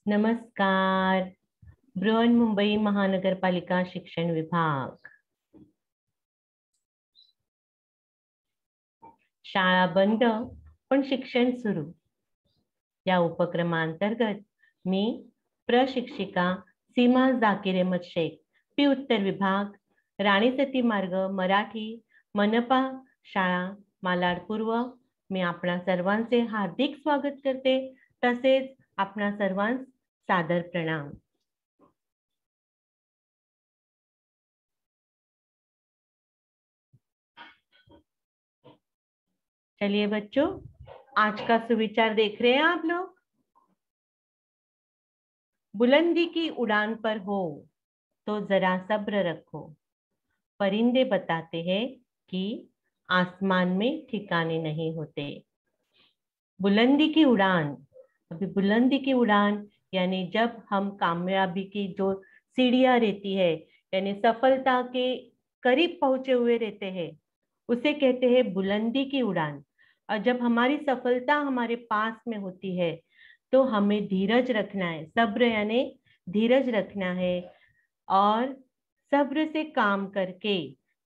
नमस्कार। बृहन्मुंबई महानगरपालिका शिक्षण विभाग। शाळा बंद पण शिक्षण सुरू या उपक्रमांतर्गत मी प्रशिक्षिका सीमा जाकीर अहमद शेख, पी उत्तर विभाग, राणी सती मार्ग, मराठी, मनपा शाळा मालाड पूर्व, मी आपणा सर्वांचे हार्दिक स्वागत करते। तसेच आपणा सर्वांस सादर प्रणाम। चलिए बच्चों, आज का सुविचार देख रहे हैं आप लोग। बुलंदी की उड़ान पर हो तो जरा सब्र रखो। परिंदे बताते हैं कि आसमान में ठिकाने नहीं होते। बुलंदी की उड़ान, अभी बुलंदी की उड़ान यानी जब हम कामयाबी की जो सीढ़ियां रहती है, यानी सफलता के करीब पहुंचे हुए रहते हैं, उसे कहते हैं बुलंदी की उड़ान। और जब हमारी सफलता हमारे पास में होती है तो हमें धीरज रखना है। सब्र यानी धीरज रखना है और सब्र से काम करके,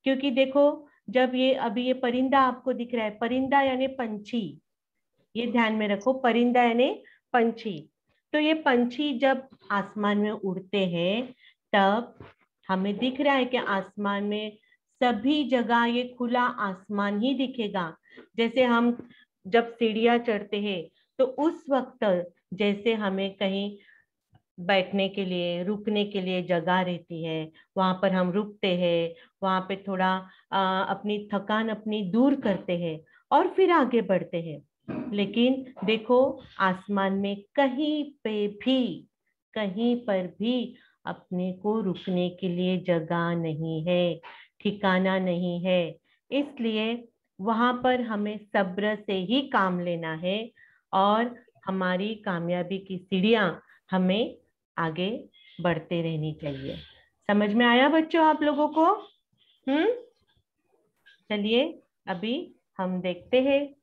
क्योंकि देखो जब ये अभी ये परिंदा आपको दिख रहा है, परिंदा यानी पंछी, ये ध्यान में रखो, परिंदा यानी पंछी। तो ये पंछी जब आसमान में उड़ते हैं तब हमें दिख रहा है कि आसमान में सभी जगह ये खुला आसमान ही दिखेगा। जैसे हम जब सीढ़ियां चढ़ते हैं तो उस वक्त जैसे हमें कहीं बैठने के लिए, रुकने के लिए जगह रहती है, वहां पर हम रुकते हैं, वहां पे थोड़ा अपनी थकान अपनी दूर करते हैं और फिर आगे बढ़ते हैं। लेकिन देखो आसमान में कहीं पर भी अपने को रुकने के लिए जगह नहीं है, ठिकाना नहीं है। इसलिए वहां पर हमें सब्र से ही काम लेना है और हमारी कामयाबी की सीढ़ियां हमें आगे बढ़ते रहनी चाहिए। समझ में आया बच्चों आप लोगों को? चलिए अभी हम देखते हैं।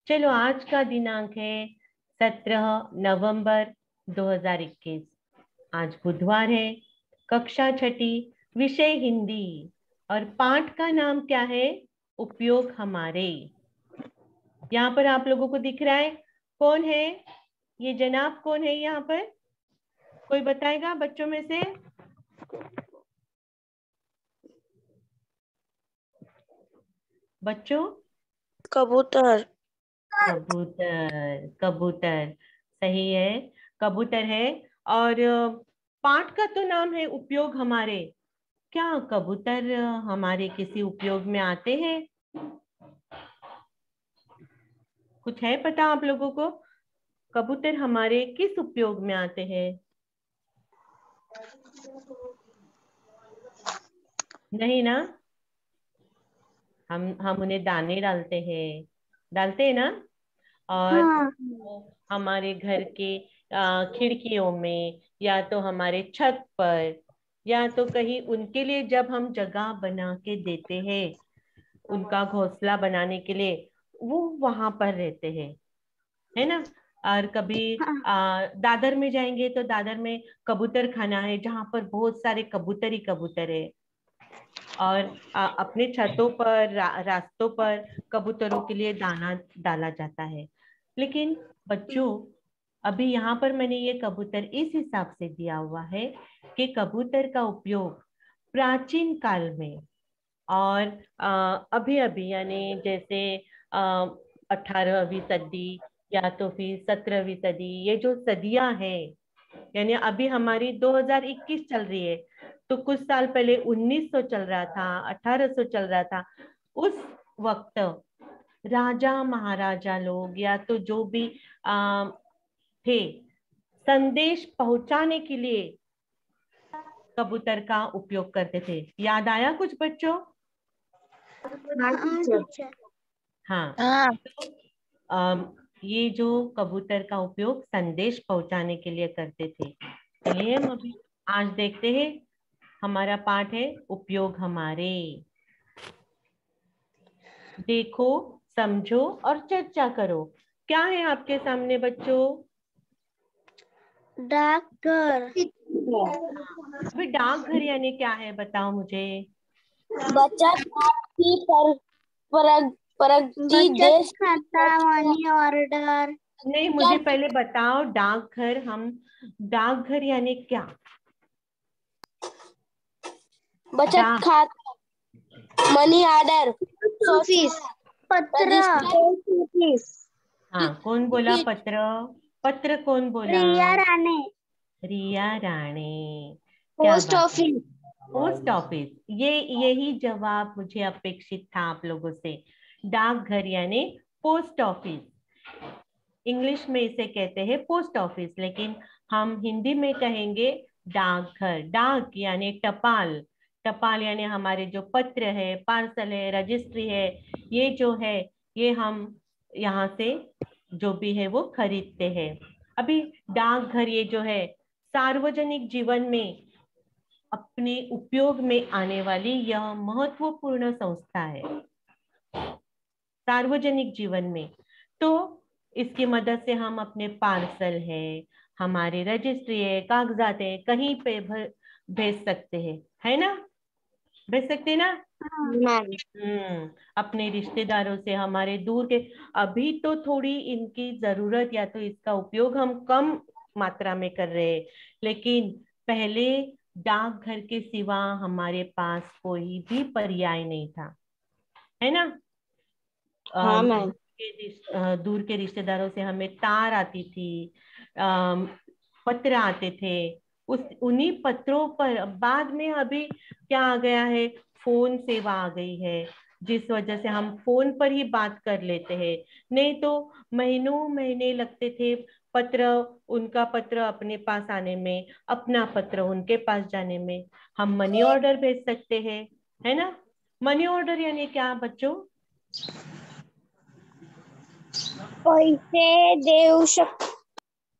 चलो, आज का दिनांक है 17 नवंबर 2021। आज बुधवार है, कक्षा छठी, विषय हिंदी, और पाठ का नाम क्या है? उपयोग हमारे। यहाँ पर आप लोगों को दिख रहा है, कौन है ये जनाब? कौन है यहाँ पर? कोई बताएगा बच्चों में से? बच्चों, कबूतर। कबूतर, कबूतर सही है, कबूतर है। और पाठ का तो नाम है उपयोग हमारे। क्या कबूतर हमारे किसी उपयोग में आते हैं? कुछ है पता आप लोगों को? कबूतर हमारे किस उपयोग में आते हैं? नहीं ना? हम उन्हें दाने डालते हैं ना? और हाँ। वो हमारे घर के खिड़कियों में, या तो हमारे छत पर, या तो कहीं उनके लिए जब हम जगह बना के देते हैं उनका घोंसला बनाने के लिए, वो वहां पर रहते हैं, है ना? और कभी दादर में जाएंगे तो दादर में कबूतर खाना है जहां पर बहुत सारे कबूतर ही कबूतर है। और अपने छतों पर, रास्तों पर कबूतरों के लिए दाना डाला जाता है। लेकिन बच्चों, अभी यहाँ पर मैंने ये कबूतर इस हिसाब से दिया हुआ है कि कबूतर का उपयोग प्राचीन काल में और अभी अभी यानी जैसे 18वीं सदी या तो फिर 17वीं सदी, ये जो सदियां हैं, यानी अभी हमारी 2021 चल रही है, तो कुछ साल पहले 1900 चल रहा था, 1800 चल रहा था। उस वक्त राजा महाराजा लोग या तो जो भी थे, संदेश पहुंचाने के लिए कबूतर का उपयोग करते थे। याद आया कुछ बच्चों? हाँ। हाँ। तो ये जो कबूतर का उपयोग संदेश पहुंचाने के लिए करते थे। चलिए हम अभी आज देखते हैं। हमारा पाठ है उपयोग हमारे। देखो, समझो और चर्चा करो। क्या है आपके सामने बच्चों? डाकघर। अभी डाकघर यानी क्या है बताओ मुझे। बचत खाता, मनी ऑर्डर। नहीं, मुझे पहले बताओ डाकघर, हम डाकघर यानी क्या? बचत डाक खाता, मनी ऑर्डर, ऑफिस, पत्र, ऑफिस। हाँ, कौन बोला पत्र? पत्र कौन बोला? रिया राणे। रिया राणे। क्या पोस्ट बात है। ऑफिस। पोस्ट ऑफिस, ये यही जवाब मुझे अपेक्षित था आप लोगों से। डाकघर यानी पोस्ट ऑफिस। इंग्लिश में इसे कहते हैं पोस्ट ऑफिस, लेकिन हम हिंदी में कहेंगे डाकघर। डाक यानी टपाल, टपाल यानी हमारे जो पत्र है, पार्सल है, रजिस्ट्री है, ये जो है, ये हम यहाँ से जो भी है वो खरीदते हैं। अभी डाकघर ये जो है सार्वजनिक जीवन में अपने उपयोग में आने वाली यह महत्वपूर्ण संस्था है सार्वजनिक जीवन में। तो इसकी मदद से हम अपने पार्सल है, हमारे रजिस्ट्री है, कागजात है, कहीं पे भेज सकते हैं, है ना? भेज सकते हैं ना? अपने रिश्तेदारों से, हमारे दूर के। अभी तो थोड़ी इनकी जरूरत या तो इसका उपयोग हम कम मात्रा में कर रहे हैं, लेकिन पहले डाकघर के सिवा हमारे पास कोई भी पर्याय नहीं था, है ना? हाँ मैम। दूर के रिश्तेदारों से हमें तार आती थी, अम, पत्र आते थे। उस उन्हीं पत्रों पर बाद में अभी क्या आ गया है, फोन सेवा आ गई है, जिस वजह से हम फोन पर ही बात कर लेते हैं। नहीं तो महीनों महीने लगते थे पत्र, उनका पत्र अपने पास आने में, अपना पत्र उनके पास जाने में। हम मनी ऑर्डर भेज सकते हैं, है ना? मनी ऑर्डर यानी क्या बच्चों? पैसे देऊ शक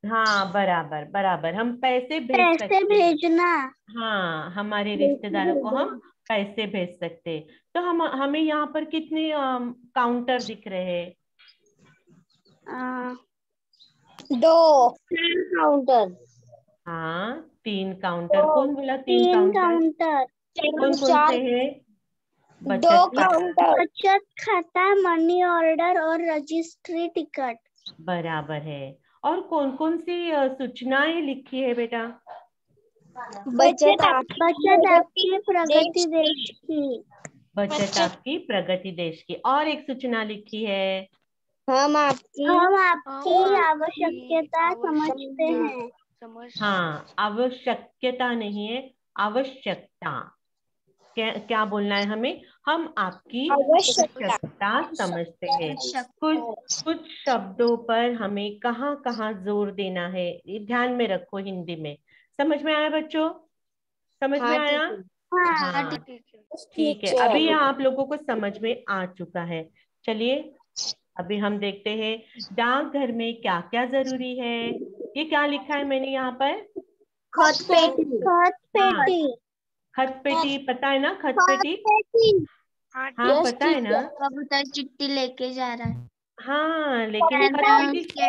हाँ, बराबर बराबर, हम पैसे भेज पैसे सकते हैं। भेजना। हाँ, हमारे रिश्तेदारों को हम पैसे भेज सकते हैं। तो हम हमें यहाँ पर कितने काउंटर दिख रहे हैं? दो काउंटर। हाँ, 3 काउंटर। कौन बोला 3 तीन काउंटर? काउंटर। कौन कौन से चार। हैं? दो बचत खाता। काउंटर। बचत खाता, मनी ऑर्डर और रजिस्ट्री टिकट। बराबर है। और कौन कौन सी सूचनाएं लिखी है बेटा? बचत आपकी प्रगति देश की। बचत आपकी प्रगति देश की। और एक सूचना लिखी है। हम आपकी आवश्यकता समझते हैं। हाँ, आवश्यकता नहीं है, आवश्यकता। क्या बोलना है हमें? हम आपकी आवश्यकता। आवश्यकता समझते हैं। कुछ कुछ शब्दों पर हमें कहाँ कहाँ जोर देना है, ये ध्यान में रखो। हिंदी में समझ में आया बच्चों? समझ में हाँ आया? ठीक है। हाँ, ठीक है। अभी यह आप लोगों को समझ में आ चुका है। चलिए, अभी हम देखते हैं डाकघर में क्या क्या जरूरी है। ये क्या लिखा है मैंने यहाँ पर? खत पेटी। खत हाँ, पेटी। खत पेटी, पता है ना खत खत पेटी? पेटी। हाँ, पता है ना? कबूतर चिट्ठी लेके जा रहा है। हाँ, लेकिन खत पेटी, चिट्ठी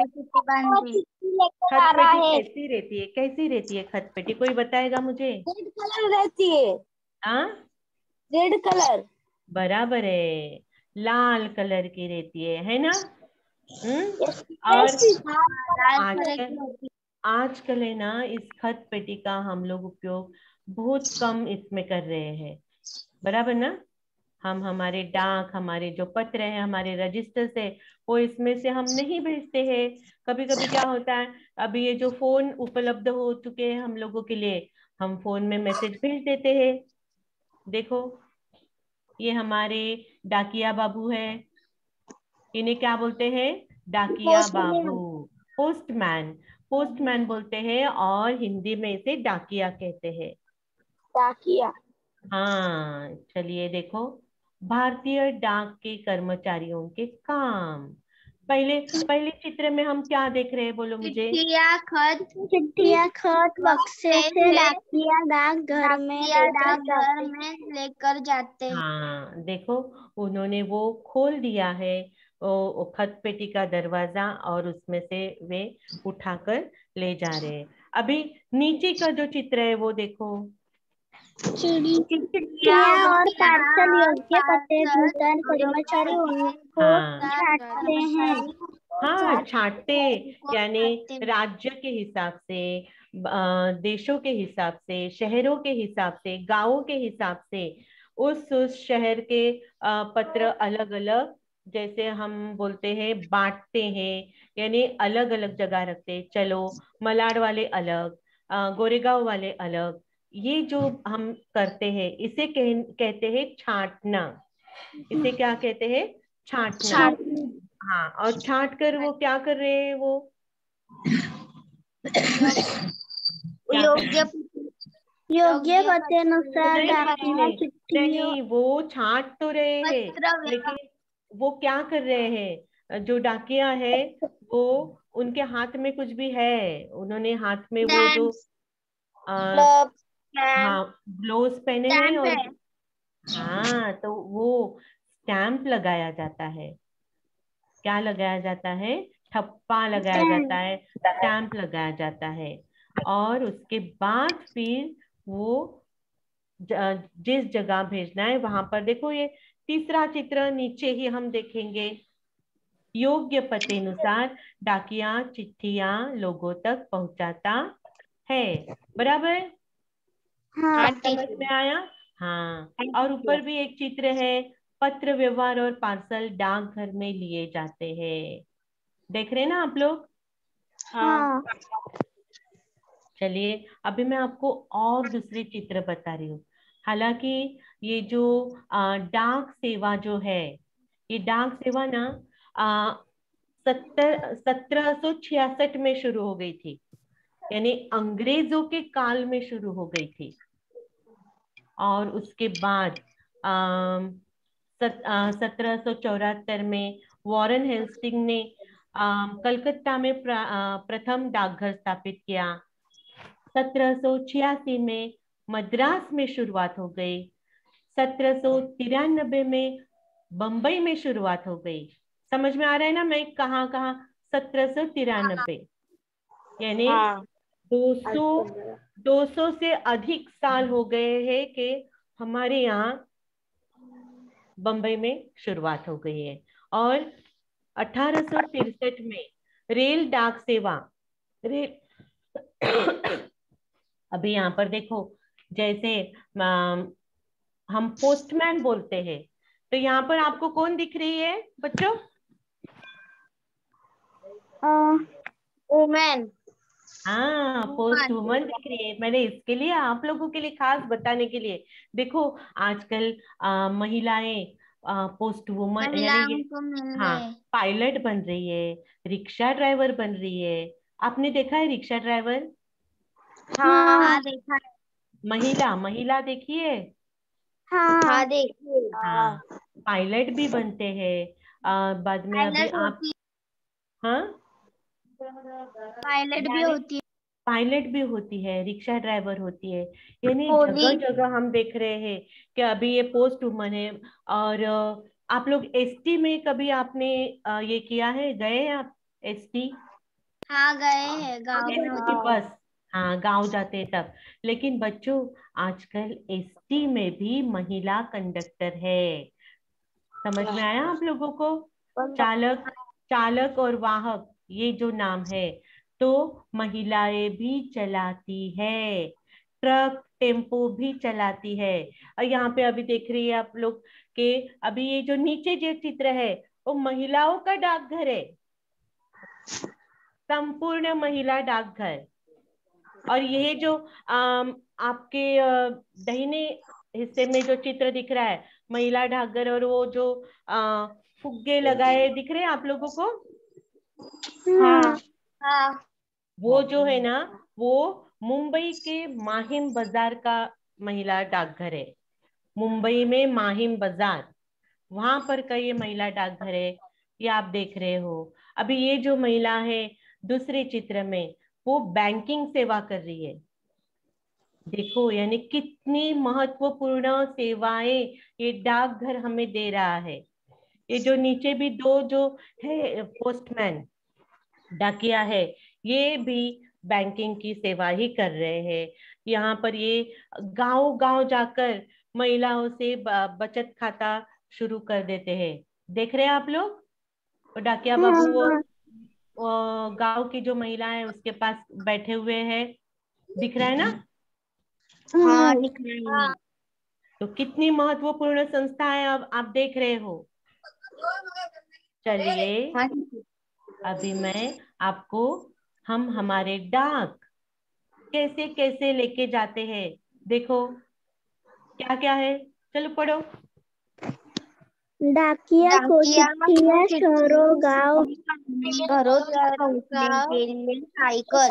लेकर खत आ रहा पेटी है। कैसी रहती है? कैसी रहती है खत पेटी? कोई बताएगा मुझे? रेड कलर रहती है। हाँ, रेड कलर। बराबर है, लाल कलर की रहती है ना? और लाल कलर आजकल की होती आजकल है ना, इस खत पेटी का हम लोग उपयोग बहुत कम इसमें कर रहे हैं, बराबर ना? हम हमारे डाक, हमारे जो पत्र है, हमारे रजिस्टर से, वो इसमें से हम नहीं भेजते हैं। कभी कभी क्या होता है, अभी ये जो फोन उपलब्ध हो चुके हैं हम लोगों के लिए, हम फोन में मैसेज भेज देते हैं। देखो, ये हमारे डाकिया बाबू है, इन्हें क्या बोलते हैं? डाकिया बाबू, पोस्टमैन। पोस्टमैन। पोस्टमैन बोलते हैं और हिंदी में इसे डाकिया कहते हैं। डाकिया। हाँ, चलिए देखो, भारतीय डाक के कर्मचारियों के काम। पहले पहले चित्र में हम क्या देख रहे हैं, बोलो मुझे? चिट्ठिया खत बक्से से डाकिया डाकघर में लेकर जाते। हाँ, देखो, उन्होंने वो खोल दिया है, वो खत पेटी का दरवाजा और उसमें से वे उठाकर ले जा रहे हैं। अभी नीचे का जो चित्र है वो देखो। चिट्ठियाँ और पार्सल योग्य पते अनुसार कर्मचारी उनको हाँ छांटते हैं। हाँ, छांटते यानी राज्य के हिसाब से, देशों के हिसाब से, शहरों के हिसाब से, गांवों के हिसाब से उस शहर के पत्र अलग अलग, जैसे हम बोलते हैं बांटते हैं, यानी अलग अलग जगह रखते हैं। चलो, मलाड वाले अलग, गोरेगांव वाले अलग, ये जो हम करते हैं इसे कहते हैं छांटना। इसे क्या कहते हैं? छांटना। हाँ, और छांट कर वो क्या कर रहे हैं? वो क्या कर रहे हैं? योग्य पते अनुसार नहीं नहीं डाकिया नहीं चिट्ठियों नहीं, वो छांट तो रहे हैं, लेकिन वो क्या कर रहे हैं? जो डाकिया है वो, उनके हाथ में कुछ भी है, उन्होंने हाथ में वो जो आ, हाँ, ग्लोव्स पहने हैं, और हाँ, तो वो स्टैंप लगाया जाता है। क्या लगाया जाता है? ठप्पा लगाया जाता है, स्टैंप लगाया जाता है। और उसके बाद फिर वो जिस जगह भेजना है वहां पर, देखो ये तीसरा चित्र नीचे ही हम देखेंगे। योग्य पते अनुसार डाकिया चिट्ठियां लोगों तक पहुंचाता है। बराबर? हाँ समझ में आया? हाँ। और ऊपर भी एक चित्र है, पत्र व्यवहार और पार्सल डाकघर में लिए जाते हैं। देख रहे हैं ना आप लोग? हाँ चलिए, अभी मैं आपको और दूसरे चित्र बता रही हूँ। हालांकि ये जो डाक सेवा जो है, ये डाक सेवा ना 1766 में शुरू हो गई थी, यानी अंग्रेजों के काल में शुरू हो गई थी। और उसके बाद 1774 में वॉरेन हेस्टिंग ने कलकत्ता में प्रथम डाकघर स्थापित किया। 1786 में मद्रास में शुरुआत हो गई। 1793 में बंबई में शुरुआत हो गई। समझ में आ रहा है ना मैं कहाँ कहाँ? 1793, यानी 200 200 से अधिक साल हो गए हैं कि हमारे यहाँ बंबई में शुरुआत हो गई है। और 1863 में रेल डाक सेवा, रेल अभी यहाँ पर देखो, जैसे हम पोस्टमैन बोलते हैं, तो यहाँ पर आपको कौन दिख रही है बच्चों? वुमेन। हाँ, पोस्ट वुमन दिख रही है। मैंने इसके लिए आप लोगों के लिए खास बताने के लिए, देखो आजकल महिलाएं पोस्ट वुमन यानी ये, को मिल हाँ, गए। पायलट बन रही है, रिक्शा ड्राइवर बन रही है। आपने देखा है रिक्शा ड्राइवर? हाँ देखा है। महिला महिला देखिए। हाँ देखिए। हाँ, पायलट भी बनते हैं। बाद में अभी पायलट आप, होती हाँ, पायलट भी होती पायलट भी होती है, रिक्शा ड्राइवर होती है, यानी जगह होली। जगह हम देख रहे हैं कि अभी ये पोस्ट वुमन है। और आप लोग एसटी में कभी आपने ये किया है? गए हैं आप एसटी? हाँ गए हैं, गाँव में एसटी होती। बस, हाँ, गांव जाते हैं तब। लेकिन बच्चों, आजकल एसटी में भी महिला कंडक्टर है। समझ में आया आप लोगों को? चालक, चालक और वाहक, ये जो नाम है, तो महिलाएं भी चलाती है, ट्रक टेम्पो भी चलाती है। और यहाँ पे अभी देख रही है आप लोग कि अभी ये जो नीचे जो चित्र है वो महिलाओं का डाकघर है, संपूर्ण महिला डाकघर। और ये जो आपके दाहिने हिस्से में जो चित्र दिख रहा है, महिला डाकघर, और वो जो फुग्गे लगाए दिख रहे हैं आप लोगों को, हाँ हाँ वो जो है ना, वो मुंबई के माहिम बाजार का महिला डाकघर है। मुंबई में माहिम बाजार, वहां पर का ये महिला डाकघर है। ये आप देख रहे हो। अभी ये जो महिला है दूसरे चित्र में, वो बैंकिंग सेवा कर रही है। देखो, यानी कितनी महत्वपूर्ण सेवाएं ये डाकघर हमें दे रहा है। ये जो नीचे भी दो जो है पोस्टमैन, डाकिया है, ये भी बैंकिंग की सेवा ही कर रहे हैं। यहाँ पर ये गांव गांव जाकर महिलाओं से बचत खाता शुरू कर देते हैं। देख रहे हैं आप लोग? वो डाकिया बाबू वो गांव की जो महिला है उसके पास बैठे हुए हैं, दिख रहा है ना? हाँ तो कितनी महत्वपूर्ण संस्था है, अब आप देख रहे हो। चलिए अभी मैं आपको हम हमारे डाक कैसे कैसे लेके जाते हैं, देखो क्या क्या है, चलो पढ़ो। डाकिया को चिट्ठियां शहरों गांव घरों तक पहुंचने के लिए साइकिल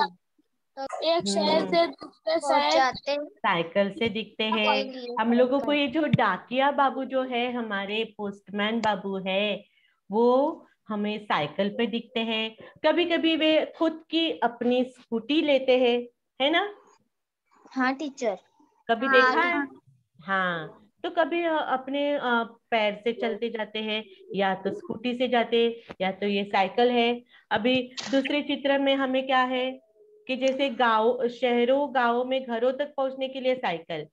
एक शहर से दूसरे शहर पहुंचाते साइकिल से दिखते हैं हम लोगों को। ये जो डाकिया बाबू जो है, हमारे पोस्टमैन बाबू है, वो हमें साइकिल पे दिखते हैं। कभी कभी वे खुद की अपनी स्कूटी लेते हैं, है ना? हाँ टीचर। कभी देखा है? हाँ, तो कभी अपने पैर से चलते जाते हैं, या तो स्कूटी से जाते, या तो ये साइकिल है। अभी दूसरे चित्र में हमें क्या है कि जैसे गांव शहरों गांवों में घरों तक पहुंचने के लिए साइकिल,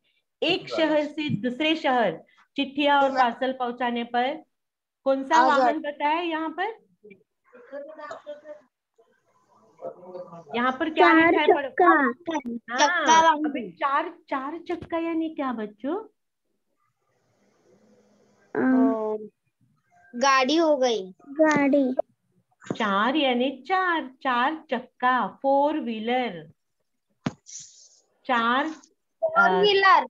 एक शहर से दूसरे शहर चिट्ठियां और पार्सल पहुंचाने पर कौन सा वाहन बताया यहाँ पर? यहाँ पर क्या लिखा है चक्का हाँ, अभी चार चार चक्का यानी क्या बच्चों? गाड़ी हो गई। गाड़ी चार यानी चार, चार चक्का, फोर व्हीलर। चार फोर व्हीलर।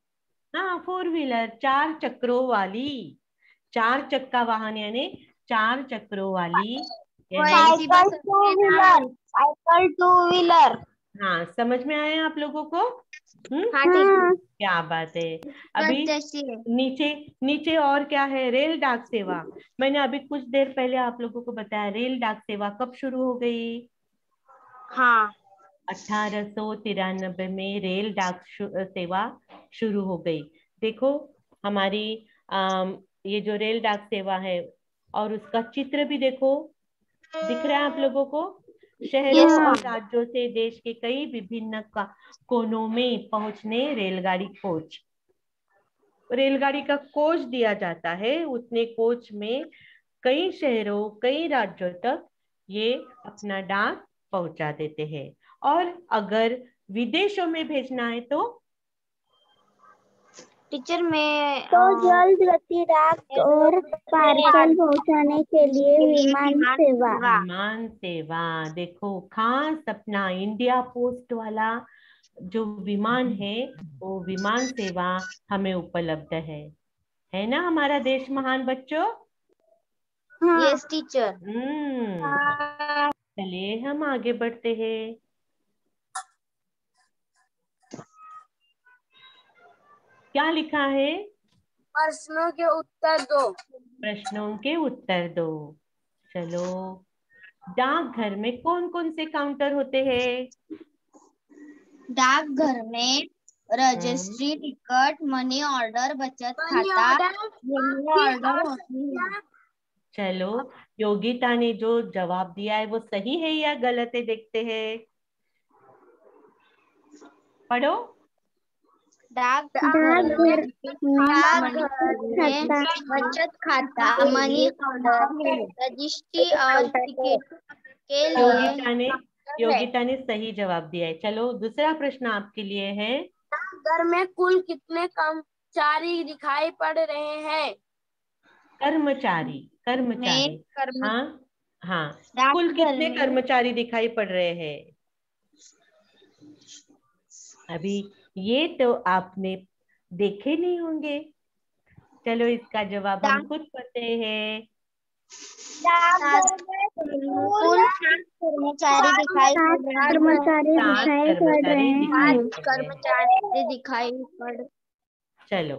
हाँ, फोर व्हीलर, चार चक्रों वाली। चार चक्का वाहन यानी चार चक्रों वाली, यानी cycle two wheeler. Cycle two wheeler. हाँ, समझ में आया आप लोगों को? हाँ टीचर। क्या बात है। अभी नीचे नीचे और क्या है? रेल डाक सेवा। मैंने अभी कुछ देर पहले आप लोगों को बताया, रेल डाक सेवा कब शुरू हो गई? हाँ 1893 में रेल डाक सेवा शुरू हो गई। देखो हमारी ये जो रेल डाक सेवा है, और उसका चित्र भी देखो, दिख रहा है आप लोगों को? शहरों और राज्यों से देश के कई विभिन्न कोनों में पहुंचने रेलगाड़ी कोच, रेलगाड़ी का कोच दिया जाता है। उतने कोच में कई शहरों कई राज्यों तक ये अपना डाक पहुंचा देते हैं। और अगर विदेशों में भेजना है तो टीचर मैं जल्द गति डाक और पार्सल पहुंचाने के लिए विमान सेवा। विमान सेवा, देखो खास अपना इंडिया पोस्ट वाला जो विमान है, वो विमान सेवा हमें उपलब्ध है ना? हमारा देश महान बच्चों। Yes teacher. चलिए हम आगे बढ़ते हैं। क्या लिखा है? प्रश्नों के उत्तर दो। प्रश्नों के उत्तर दो। चलो, डाकघर में कौन कौन से काउंटर होते हैं? डाकघर में रजिस्ट्री, टिकट, मनी ऑर्डर, बचत खाता, ऑर्डर होती है। चलो, योगिता ने जो जवाब दिया है वो सही है या गलत है, देखते हैं। पढ़ो। डाकघर में बचत खाता, मनी ऑर्डर, रजिस्ट्री और टिकट के लिए योगिता ने सही जवाब दिया है। चलो, दूसरा प्रश्न आपके लिए है। डाकघर में कुल कितने कर्मचारी दिखाई पड़ रहे हैं? कर्मचारी, कर्मचारी, हाँ हाँ, कुल कितने कर्मचारी दिखाई पड़ रहे हैं? अभी ये तो आपने देखे नहीं होंगे। चलो, इसका जवाब हम खुद पढ़ते हैं। कुल कर्मचारी दिखाई पड़। चलो,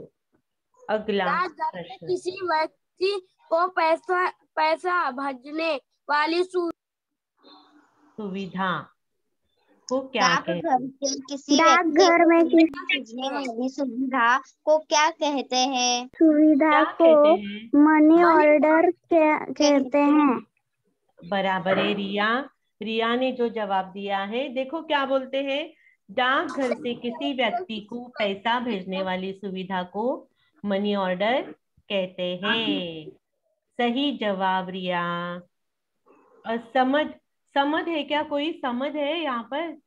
अगला प्रश्न। किसी व्यक्ति को पैसा भेजने वाली सुविधा, को क्या कहते डाकघर के किसी डाकघर में व्यक्ति को भेजने वाली सुविधा को क्या कहते हैं? सुविधा क्या को कहते हैं? मनी ऑर्डर कहते हैं। बराबर है रिया। रिया ने जो जवाब दिया है, देखो क्या बोलते हैं, डाकघर से किसी व्यक्ति को पैसा भेजने वाली सुविधा को मनी ऑर्डर कहते हैं। सही जवाब रिया। और समझ, समझ है क्या, कोई समझ है यहाँ पर?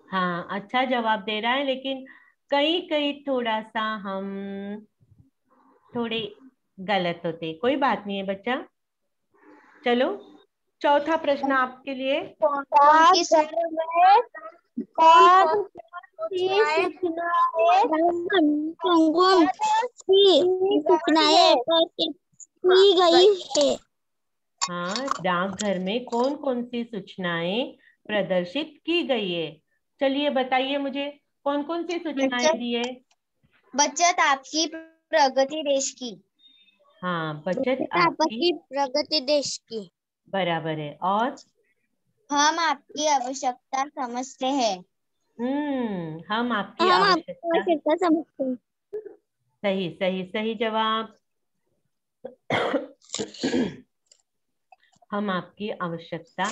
हाँ, अच्छा जवाब दे रहा है, लेकिन कहीं कहीं थोड़ा सा हम थोड़े गलत होते। कोई बात नहीं है बच्चा। चलो, चौथा प्रश्न आपके लिए। डाकघर में कौन सी सूचनाएं की गई है। हाँ, डाकघर में कौन कौन सी सूचनाएं प्रदर्शित की गई है? चलिए बताइए मुझे, कौन कौन सी सूचनाएं दी है? बचत आपकी प्रगति देश की। हाँ, बचत आपकी आपकी प्रगति देश की। बराबर है। और हम आपकी आवश्यकता समझते हैं। हम आपकी हम आपकी आवश्यकता। आवश्यकता समझते हैं। सही सही सही जवाब। हम आपकी आवश्यकता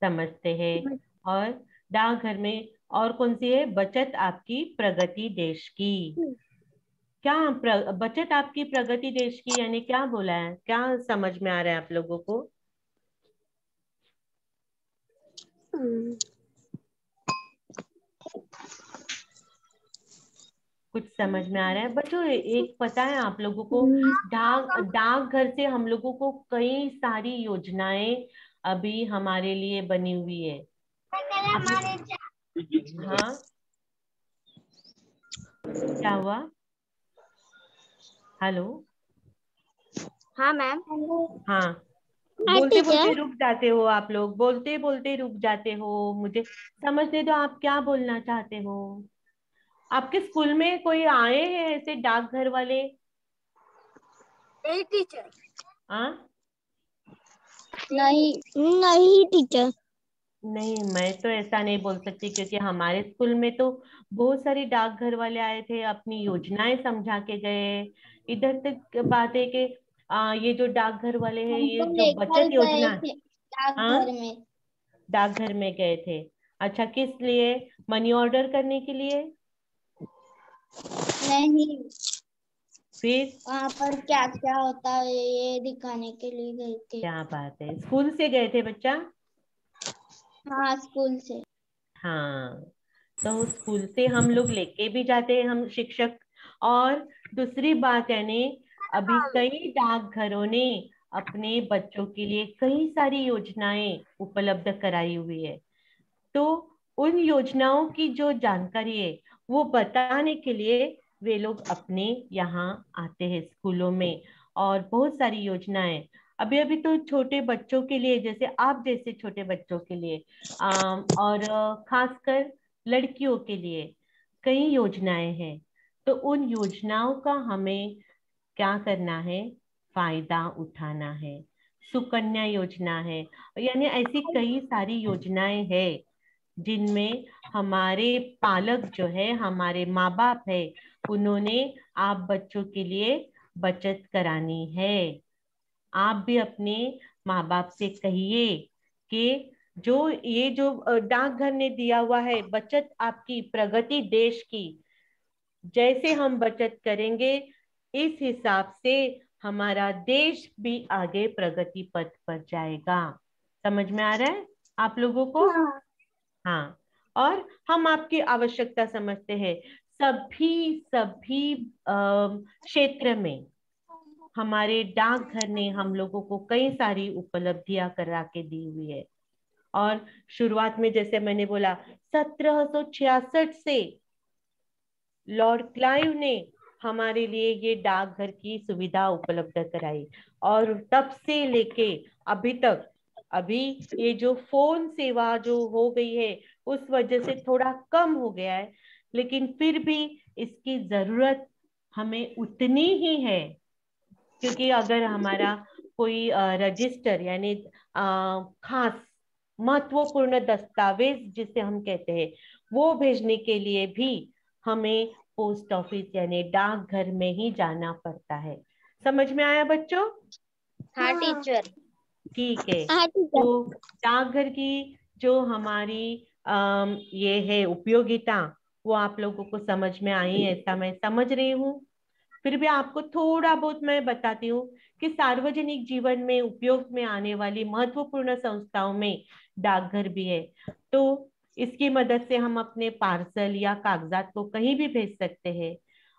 समझते हैं। और डाकघर में और कौन सी है? बचत आपकी प्रगति देश की। क्या बचत आपकी प्रगति देश की यानी क्या बोला है? क्या समझ में आ रहा है आप लोगों को? कुछ समझ में आ रहा है बच्चों? एक पता है आप लोगों को, डाकघर से हम लोगों को कई सारी योजनाएं अभी हमारे लिए बनी हुई है। आप लोग, हाँ, क्या हुआ? हेलो। हाँ मैम। हाँ, हाँ बोलते बोलते टीचर। रुक जाते हो आप लोग, बोलते बोलते रुक जाते हो। मुझे समझने दो, आप क्या बोलना चाहते हो। आपके स्कूल में कोई आए हैं ऐसे डाकघर वाले? नहीं टीचर। हाँ, नहीं। नहीं टीचर। नहीं, मैं तो ऐसा नहीं बोल सकती, क्योंकि हमारे स्कूल में तो बहुत सारे डाकघर वाले आए थे, अपनी योजनाएं समझा के गए। इधर तक बात है कि ये जो डाकघर वाले हैं, हम ये तो जो लेकर बचत गए योजना। थे डाकघर हाँ, में। डाकघर में गए थे। अच्छा, किस लिए? मनी ऑर्डर करने के लिए? नहीं, फिर? वहाँ पर क्या क्या होता है ये दिखाने के लिए गए थे। क्या बात है, स्कूल से गए थे बच्चा? हाँ, स्कूल से। हाँ, तो स्कूल से हम लोग लेके भी जाते हैं, हम शिक्षक। और दूसरी बात यानी, अभी कई डाकघरों ने अपने बच्चों के लिए कई सारी योजनाएं उपलब्ध कराई हुई है। तो उन योजनाओं की जो जानकारी है, वो बताने के लिए वे लोग अपने यहाँ आते हैं स्कूलों में। और बहुत सारी योजनाएं, अभी अभी तो छोटे बच्चों के लिए, जैसे आप जैसे छोटे बच्चों के लिए, और खासकर लड़कियों के लिए कई योजनाएं हैं। तो उन योजनाओं का हमें क्या करना है? फायदा उठाना है। सुकन्या योजना है, यानी ऐसी कई सारी योजनाएं हैं जिनमें हमारे पालक जो है, हमारे माँ बाप है, उन्होंने आप बच्चों के लिए बचत करानी है। आप भी अपने माँ बाप से कहिए कि जो ये जो डाकघर ने दिया हुआ है, बचत आपकी प्रगति देश की, जैसे हम बचत करेंगे, इस हिसाब से हमारा देश भी आगे प्रगति पथ पर जाएगा। समझ में आ रहा है आप लोगों को? हाँ। और हम आपकी आवश्यकता समझते हैं। सभी सभी क्षेत्र में हमारे डाकघर ने हम लोगों को कई सारी उपलब्धियां करा के दी हुई है। और शुरुआत में जैसे मैंने बोला, 1766 से लॉर्ड क्लाइव ने हमारे लिए ये डाकघर की सुविधा उपलब्ध कराई। और तब से लेके अभी तक, अभी ये जो फोन सेवा जो हो गई है, उस वजह से थोड़ा कम हो गया है, लेकिन फिर भी इसकी जरूरत हमें उतनी ही है। क्योंकि अगर हमारा कोई रजिस्टर यानी खास महत्वपूर्ण दस्तावेज जिसे हम कहते हैं वो भेजने के लिए भी हमें पोस्ट ऑफिस यानी डाकघर में ही जाना पड़ता है। समझ में आया बच्चों? हाँ टीचर। ठीक है। हाँ टीचर। तो डाकघर की जो हमारी ये है उपयोगिता, वो आप लोगों को समझ में आई ऐसा मैं समझ रही हूँ। फिर भी आपको थोड़ा बहुत मैं बताती हूँ कि सार्वजनिक जीवन में उपयोग में आने वाली महत्वपूर्ण संस्थाओं में डाकघर भी है। तो इसकी मदद से हम अपने पार्सल या कागजात को कहीं भी भेज सकते हैं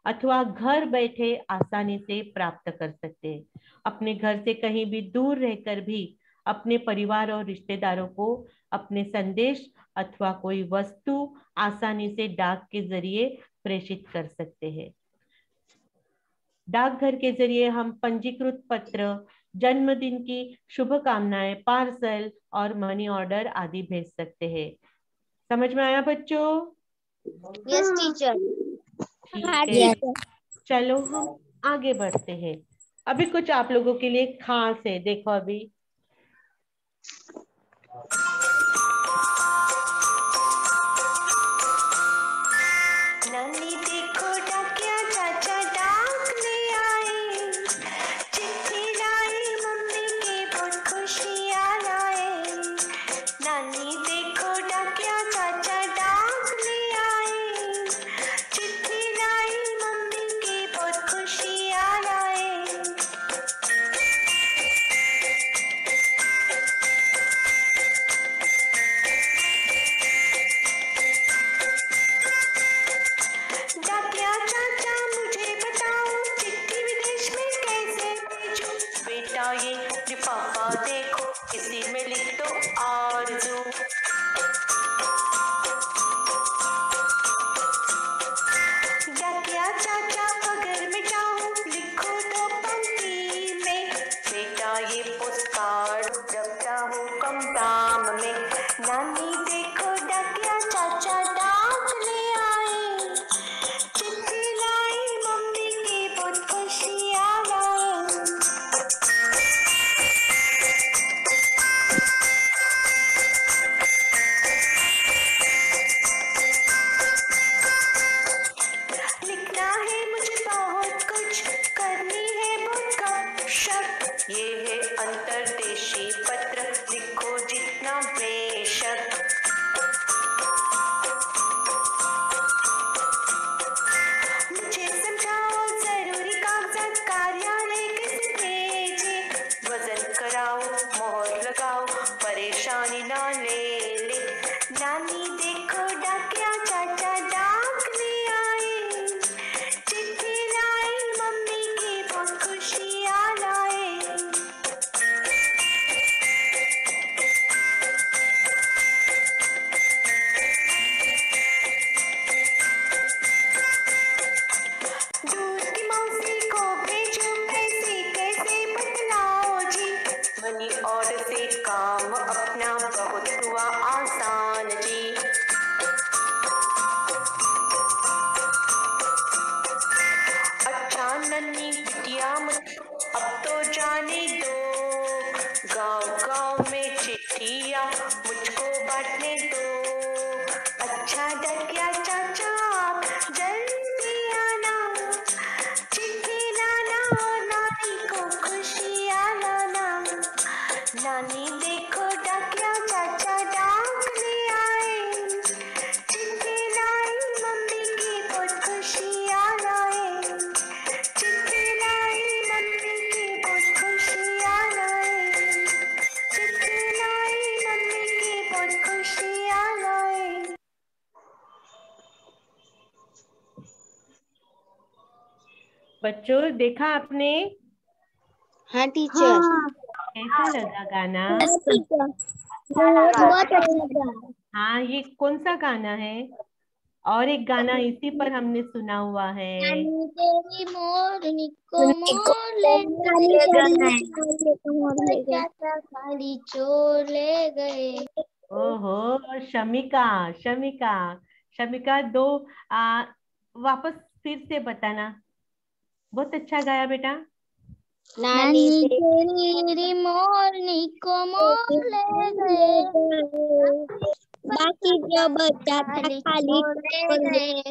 अथवा घर बैठे आसानी से प्राप्त कर सकते हैं। अपने घर से कहीं भी दूर रहकर भी अपने परिवार और रिश्तेदारों को अपने संदेश अथवा कोई वस्तु आसानी से डाक के जरिए प्रेषित कर सकते हैं। डाकघर के जरिए हम पंजीकृत पत्र, जन्मदिन की शुभकामनाएं, पार्सल और मनी ऑर्डर आदि भेज सकते हैं। समझ में आया बच्चों? Yes teacher. ठीक है, चलो हम आगे बढ़ते हैं। अभी कुछ आप लोगों के लिए खास है, देखो अभी। नानी देखो डाकिया चाचा डाक ले आए, चिट्ठी लाई मम्मी के बहुत खुशियाँ लाए। नानी देखो डाकिया चाचा डाक ले आए, चिट्ठी लाई मम्मी के बहुत खुशियाँ लाए। डाकिया चाचा मुझे बताओ, चिट्ठी विदेश में कैसे भेजूं? बेटा ये लिफाफा देखो, इसी में लिख दो आरज़ू। डाकिया चाचा अगर मैं चाहूं, लिखो दो पंक्ति में। बेटा ये पोस्ट कार्ड रखता हूँ कम दाम में। नानी देखो डाकिया चाचा डाक ले आए, चिट्ठी लाई मम्मी की बहुत खुशियाँ लाए। लिखना है मुझे बहुत कुछ, करनी है बहुत गपशप। ये है अंतर्देशी पत्र, लिखो जितना बेशक। मुझे समझाओ जरूरी कागजात कार्यालय कैसे भेजे? वजन कराओ, मोहर लगाओ, परेशानी ना ले ले। नानी देखो डाकिया चाचा डाक ले आए, चिट्ठी लाई मम्मी की बहुत खुशियाँ लाए। दूर की मौसी को भेजो पैसे कैसे बतलाओ जी? मनी ऑर्डर से काम अपना बहुत हुआ आसान जी। अच्छा नन्ही बिटिया मुझको अब तो जाने दो, गांव गांव में चिट्ठियाँ मुझको बांटने दो। अच्छा डाकिया चाचा आप जल्दी आना, चिट्ठी लाना और नानी को खुशियाँ लाना। नानी देखो डाकिया चाचा डाक ले आए, चिट्ठी लाई मम्मी की बहुत खुशियाँ लाए। चिट्ठी लाई मम्मी की बहुत खुशियाँ लाए। चिट्ठी लाई मम्मी की बहुत खुशियाँ लाए। बच्चों देखा आपने? हाँ टीचर। कैसा लगा गाना? बहुत अच्छा लगा। हाँ, ये कौन सा गाना है? और एक गाना इसी पर हमने सुना हुआ है। नानी तेरी मोरनी को मोर ले गए, खाली चोर ले गए। ओहो शमिका, शमिका, शमिका दो वापस फिर से बताना। बहुत अच्छा गाया बेटा। नानी तेरी मोरनी को मोर ले गए, बाकी जो बचा था खाली छोड़ गए।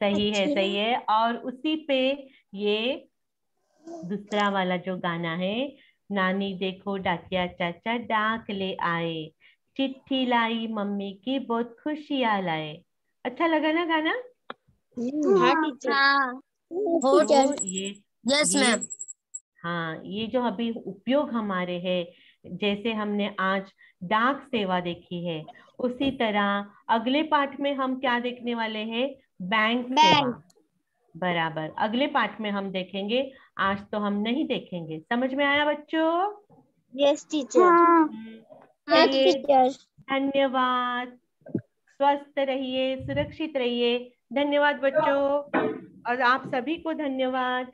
सही है, सही है। और उसी पे ये दूसरा वाला जो गाना है, नानी देखो डाकिया चाचा डाक ले आए, चिट्ठी लाई मम्मी की बहुत खुशियां लाए। अच्छा लगा ना गाना? हाँ टीचर। तो यस ये मैम। हाँ, ये जो अभी उपयोग हमारे है, जैसे हमने आज डाक सेवा देखी है, उसी तरह अगले पाठ में हम क्या देखने वाले हैं? बैंक सेवा। बराबर, अगले पाठ में हम देखेंगे, आज तो हम नहीं देखेंगे। समझ में आया बच्चों? Yes teacher. चलिए, धन्यवाद। स्वस्थ रहिए, सुरक्षित रहिए। धन्यवाद बच्चों, और आप सभी को धन्यवाद।